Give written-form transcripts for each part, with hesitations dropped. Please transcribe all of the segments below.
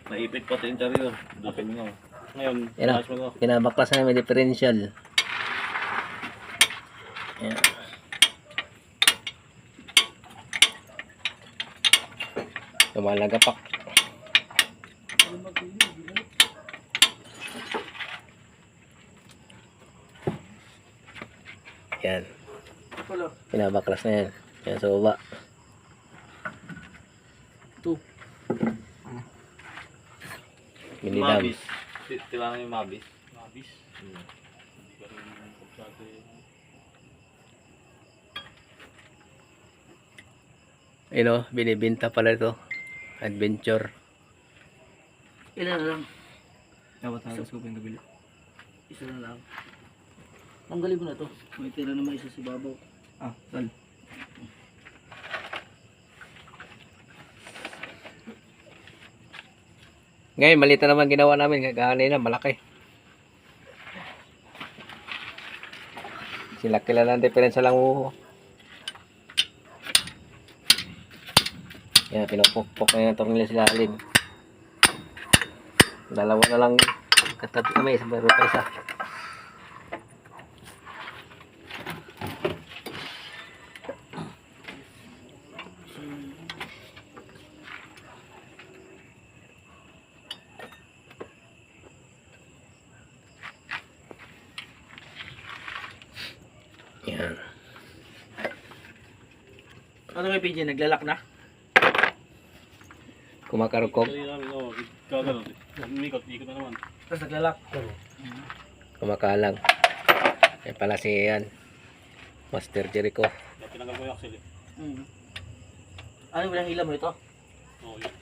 Maipit pati interior. Dapin mo. Ngayon, Yan mo. pinabaklas na may differential. Yan. Lumalagapak. Yan. Pinabaklas na yan. Yan sa baba. Ito. Minidam. Mabis. Tila yung mabis. Mabis. Hindi ka rin kapsado yun. Ayun o, binibinta pala ito. Adventure. Ilan na lang? Dapat halos ko pa yung kabila. Isa na lang. Tanggalin mo na to. May tira naman isa sa babaw. Ah, sal. Ngayon, maliit na naman ginawa namin. Kanina, malaki. Silaki lang ang diferensya lang mo. Yan, pinupukpok na yung tornilyo sa lalim. Dalawa na lang katabi kami. Isang baro pa isa. Yan. Ano kay PJ? Naglalak na? Kumakarukog. Kanina namin, gagano. Umikot na naman. Tapos naglalak. Kumakalang. Yan pala si yan. Master Jericho. Tinanggal ko yung axle eh. Ano ba yung hila mo ito? Oo, yun.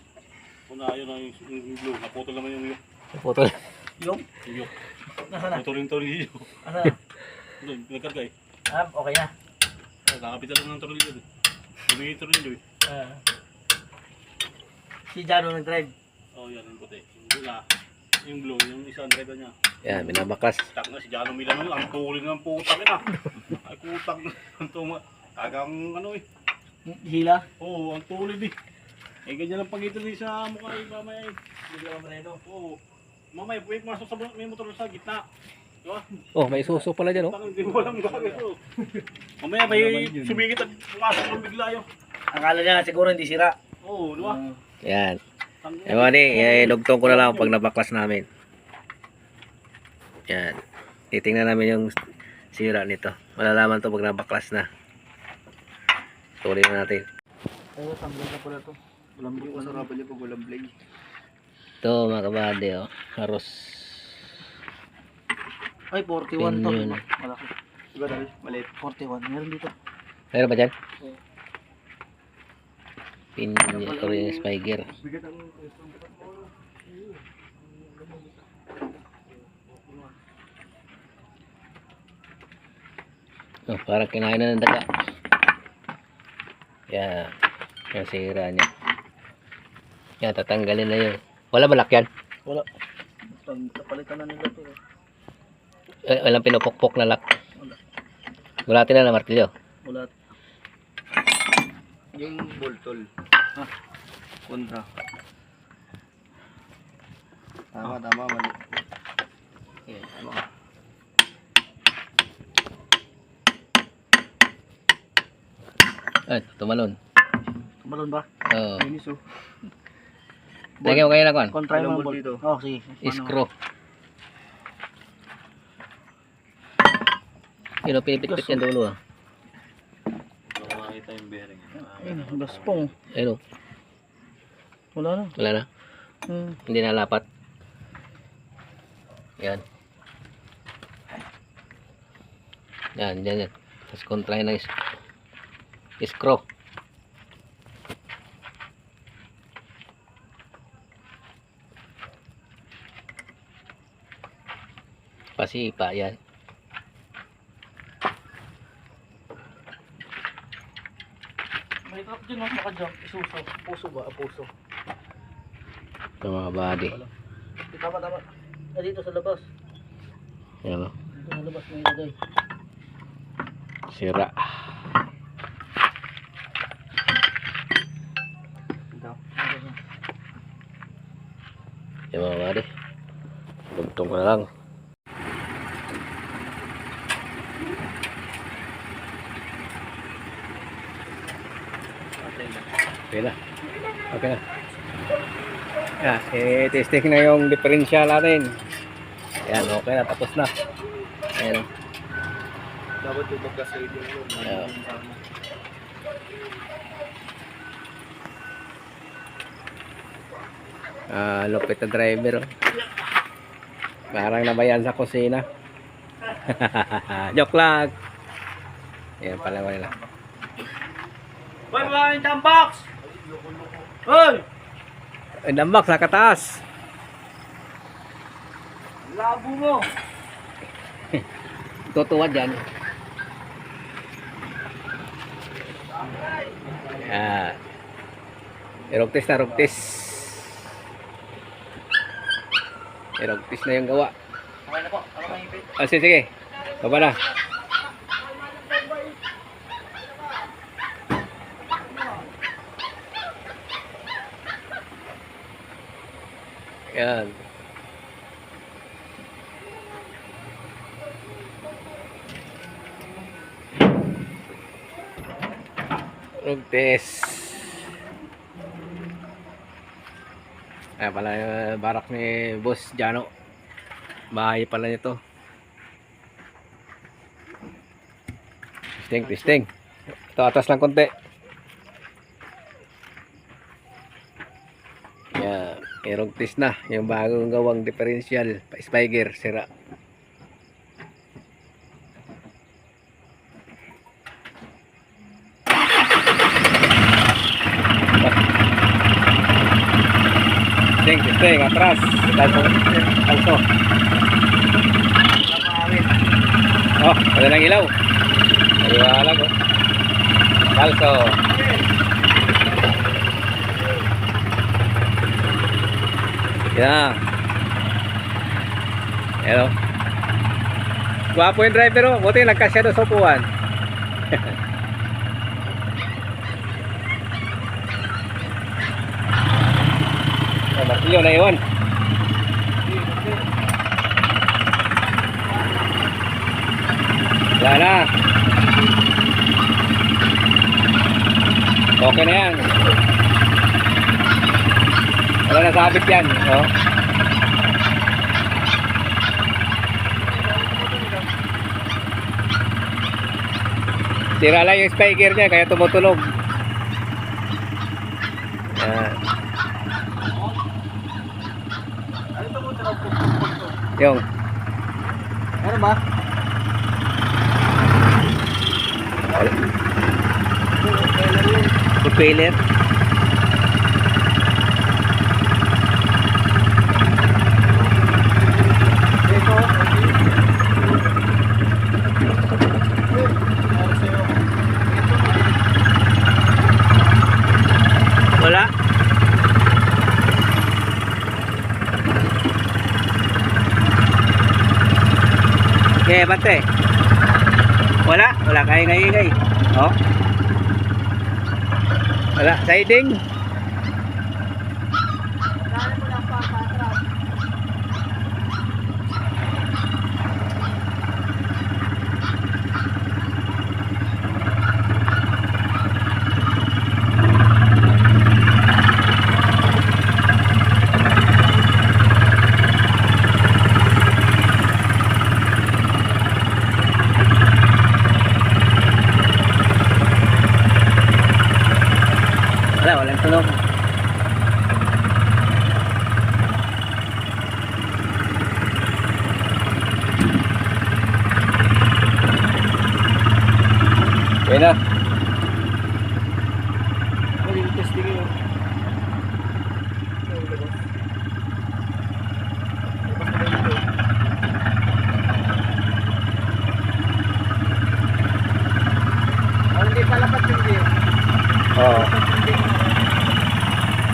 Una, yun ang yung blue. Naputol naman yung yuk. Putol. Yung? Yung yuk. Nasaan na? Putol yung tornilyo. Nasaan na? Doon, pinagkarga eh. Okay na. Kakapitan lang ng tornilyo doon. Bumigay yung tornilyo eh. Si Jano nag-drive. Oo, yan, yung puti. Yung blue na. Yung blue, yung isa ang driver niya. Yan, binabaklas. Tak na si Jano Milan nun. Ang tuloy ng putak yun ah. Ay, putak na. Ang tuma. Tagang ano eh. Hila? Oo, ang tuloy eh. Eh, ganyan ang pagitan din sa mukha eh, mamaya eh. Bigla mo na ito. Oo. Mamaya, pwede masok sa may motor sa gitna. Diba? Oh, may suso pala dyan, oh. Tangang di mo alam gagawin. Mamaya may sumingit at pumasok ng bigla yun. Akala niya siguro hindi sira. Oo, di ba? Yan. Ewan eh, dugtong ko na lang pag nabaklas namin. Yan. Titingnan namin yung sira nito. Malalaman to pag nabaklas na. Tuloy na natin. Ayun, tanggal na pala ito. Walang blue. Masarapan niya pag walang blade. Ito mga kabady, oh. Haros. Ay, 41 to. Yun. Malaki. Diba dahil? Maliit. 41. Meron dito. Meron ba dyan? Oo. Pin or yung spiger. Bigat ang Oh, parang kinain na ng daga. Yan. Yung sira niya. Yan, tatanggalin na yun. Wala ba lock yan? Wala. Kapalitan na nila ito. Walang pinupukpok na lock. Wala. Gulatin na ng martilyo. Wala. yung boltol. Ah. Kontra. Tama, mali. Yan. Ano? Ay, tumalon. Tumalon ba? Oo. Linis oh. Lagyan mo kayo na kwan. Kontra Ilang mo bolt dito? Oh, sige. Screw. Yun o, pinipit-pit yan dulo ah. Baka makita yung bearing. Ayun, gaspong. Ayun o, Wala na. wala na. Hindi na lapat. Yan. Yan. Tapos kontra yun ng screw. Pasipa yan. May trap dyan, naka-jump. Isuso. Puso ba? Puso. Ito mga body. Tama. Dito sa labas. Yan o. Dito sa labas may ilagay. Sira. Ito. Yung mga mari. Lugtong ko na lang. Okay na. Okay na. I-testing na yung differential natin. Yan, okay na. Tapos na. Ayan. Dapat yung magka-save yun. Yeah. Lupit na driver. Oh. Parang nabayan sa kusina. Joke lang. Yan pala wala. Hoy, mga yung box! Hoy! Ang dambak sa kataas. Labo mo! Tutuwad yan. Yan. Rugtis na rugtis. Rugtis na yung gawa. Okay na po. Ako na yung bait. Sige, sige. Baba na. Yan. Rugtis. Ayan pala yung barak ni Boss Jano. Bahay pala nito. Testing, testing. Ito atas lang konti. Yan. Rugtis na. Yung bagong gawang differential. Spiger, sira. Testing, atras. Kalso. Oh, ada ng ilaw. Aliwalag oh. Kalso. Yan. Hello. Gwapo yung driver oh. Buti nagkasya doon sa upuan. Martilyo na yun. Wala na. Okay na yan. Wala na sabit yan. Oh. Sira lang yung spiker niya kaya tumutunog. Yan. Yung Ano ba? propeller. Wala. Okay, bate. Wala, wala kaya ingay-ingay. Oh. Wala, siding. Wala, walang tunog. Okay na. Yung testing yun. Hindi palapat yung gear. Oo.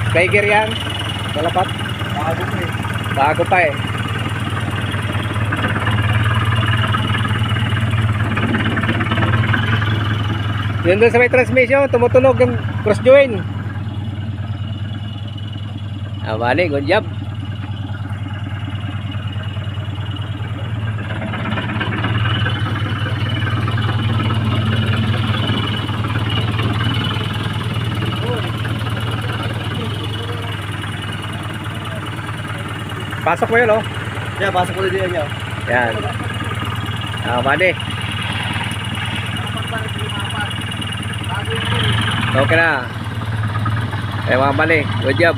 Spiker yan. Talapat. Bago pa eh. Bago pa eh. Yun doon sa may transmission, tumutunog yung cross join. Ah, bali, good job. Pasok mo yun, oh. Yeah, pasok ko na din niya. Yan. Buddy. Okay na. Mga buddy, good job.